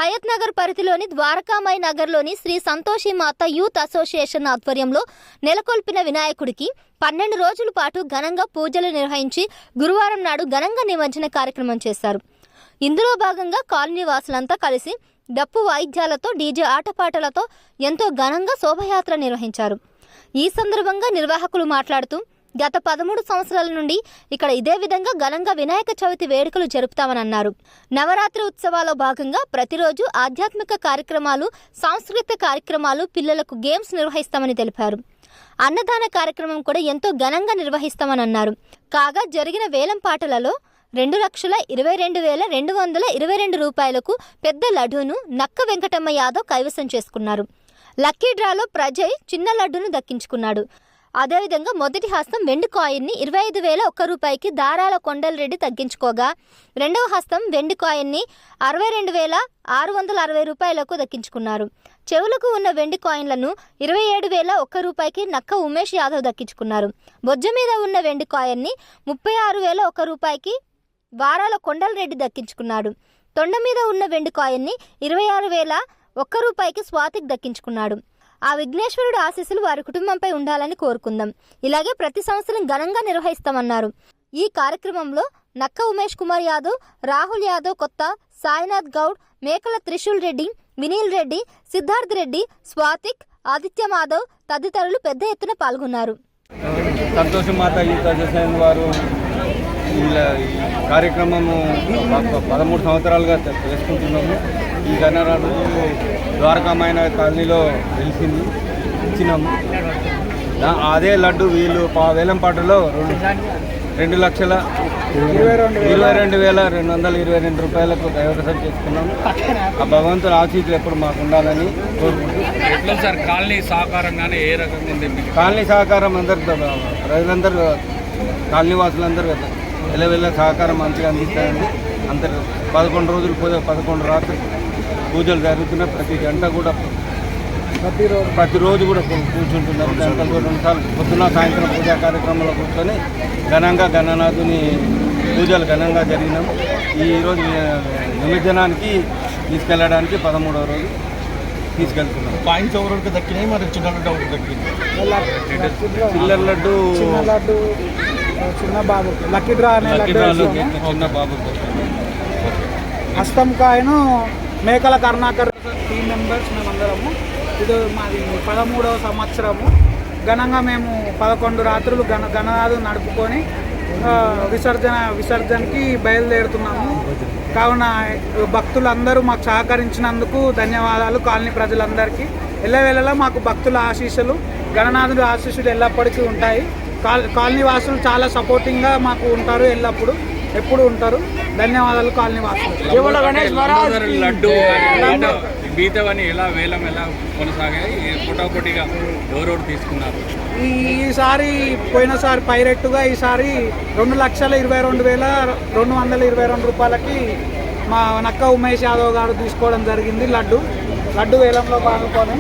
హయత్ నగర్ పరిధిలోని ద్వారకామాయి నగర్లోని శ్రీ సంతోషి మాత youth association ఆధ్వర్యంలో నెలకొల్పిన వినాయకుడికి 12 రోజుల పాటు ఘనంగా పూజలు నిర్వహించి గురువారం నాడు ఘనంగా నిమజ్జన కార్యక్రమం చేశారు. ఇందులో భాగంగా కాలనీ వాసులంతా కలిసి డప్పు వాయిద్యాలతో డీజే ఆటపాటలతో ఎంతో ఘనంగా శోభయాత్ర నిర్వహించారు. ఈ సందర్భంగా నిర్వాహకులు మాట్లాడుతూ గత 13 సంవత్సరాల నుండి ఇక్కడ ఇదే విధంగా ఘనంగా వినాయక చవితి వేడుకలు జరుపుతామని అన్నారు. నవరాత్రి ఉత్సవాల్లో భాగంగా ప్రతిరోజు ఆధ్యాత్మిక కార్యక్రమాలు, సాంస్కృతిక కార్యక్రమాలు, పిల్లలకు గేమ్స్ నిర్వహిస్తామని తెలిపారు. అన్నదాన కార్యక్రమం కూడా ఎంతో ఘనంగా నిర్వహిస్తామని అన్నారు. కాగా జరిగిన వేలం పాటలలో 2,22,222 రూపాయలకు పెద్ద లడ్డూను నక్క వెంకటమ్మ యాదవ్ కైవసం చేసుకున్నారు. లక్కీ డ్రాలో ప్రజయ్ చిన్న లడ్డూను దక్కించుకున్నాడు. అదేవిధంగా మొదటి హస్తం వెండి కాయిన్ని 25,001 రూపాయికి దారాల కొండలరెడ్డి తగ్గించుకోగా, రెండవ హస్తం వెండి కాయిన్ని 62,660 రూపాయలకు దక్కించుకున్నారు. చెవులకు ఉన్న వెండి కాయిన్లను 27,001 రూపాయికి నక్క ఉమేష్ యాదవ్ దక్కించుకున్నారు. బొజ్జ మీద ఉన్న వెండి కాయిన్ని 36,001 రూపాయికి వారాల కొండలరెడ్డి దక్కించుకున్నాడు. తొండ మీద ఉన్న వెండి కాయిన్ని 26,001 రూపాయికి స్వాతిక్ దక్కించుకున్నాడు. ఆ విఘ్నేశ్వరుడు ఆశీస్సులు వారి కుటుంబంపై ఉండాలని కోరుకుందాం. ఇలాగే ప్రతి సంవత్సరం ఘనంగా నిర్వహిస్తామన్నారు. ఈ కార్యక్రమంలో నక్క ఉమేష్ కుమార్ యాదవ్, రాహుల్ యాదవ్ కొత్త, సాయినాథ్ గౌడ్, మేకల త్రిశూల్ రెడ్డి, వినీల్ రెడ్డి, సిద్ధార్థ్ రెడ్డి, స్వాతిక్, ఆదిత్య మాధవ్ తదితరులు పెద్ద ఎత్తున పాల్గొన్నారు. సంతోషి మాత యూత్ అసోసియేషన్ వారు ఈ కార్యక్రమము 13 సంవత్సరాలుగా చేసుకుంటున్నాము. ఈ గణరాజు ద్వారకామాయి కాలనీలో ఇచ్చినాము. అదే లడ్డు వీళ్ళు వేలం పాటలో 2,22,222 రూపాయలకు కైవసం చేసుకున్నాము. ఆ భగవంతుని ఆశీస్సులు ఎప్పుడు మాకు ఉండాలని కోరుకుంటున్నాం. సార్ కాలనీ సహకారం కానీ ఏ రకంగా ఉంది? కాలనీ సహకారం అందరు ప్రజలందరూ, కాలనీ వాసులందరూ వెళ్ళ సహకారం మంచిగా అందిస్తారండి. అందరు 11 రోజులు 11 రాత్రి పూజలు జరుగుతున్నాయి. ప్రతి గంట కూడా ప్రతిరోజు కూడా కూర్చుంటున్నారు. గంటలు 2 సార్లు పొద్దున సాయంత్రం పూజా కార్యక్రమంలో కూర్చొని ఘనంగా గణనాథుని పూజలు ఘనంగా జరిగినాం. ఈరోజు నిమజ్జనానికి తీసుకెళ్ళడానికి 13వ రోజు తీసుకెళ్తున్నాం. పాయింట్స్ ఎవరికి దక్కినాయి, మరి చిన్న లడ్డు ఎవరికి దక్కింది? చిల్లర లడ్డు చిన్న బాబు లక్కీ డ్రా అనే చిన్న బాబు. హస్తం కాయను మేకల కరుణాకర్ టీం మెంబర్స్ మేమందరము. ఇది మాది 13వ సంవత్సరము. ఘనంగా మేము 11 రాత్రులు గణనాథు నడుపుకొని విసర్జనకి బయలుదేరుతున్నాము. కావున భక్తులందరూ మాకు సహకరించినందుకు ధన్యవాదాలు. కాలనీ ప్రజలందరికీ ఎల్లవేళలా మాకు భక్తుల ఆశీస్సులు, గణనాథుల ఆశీస్సులు ఎల్లప్పటికీ ఉంటాయి. కాలనీ వాసులు చాలా సపోర్టింగ్గా మాకు ఉంటారు, ఎప్పుడు ఉంటారు. ధన్యవాదాలు కాలనీ వాసులు. లడ్డు మిగతావన్నీ ఎలా వేలం ఎలా కొనసాగాయి? పోటాపోటీగా ఎవరెవరు తీసుకున్నారు? ఈసారి పోయినసారి పైరెట్టుగా ఈసారి 2,22,222 రూపాయలకి మా నక్క ఉమేష్ యాదవ్ గారు తీసుకోవడం జరిగింది. లడ్డు వేలంలో పాల్గొని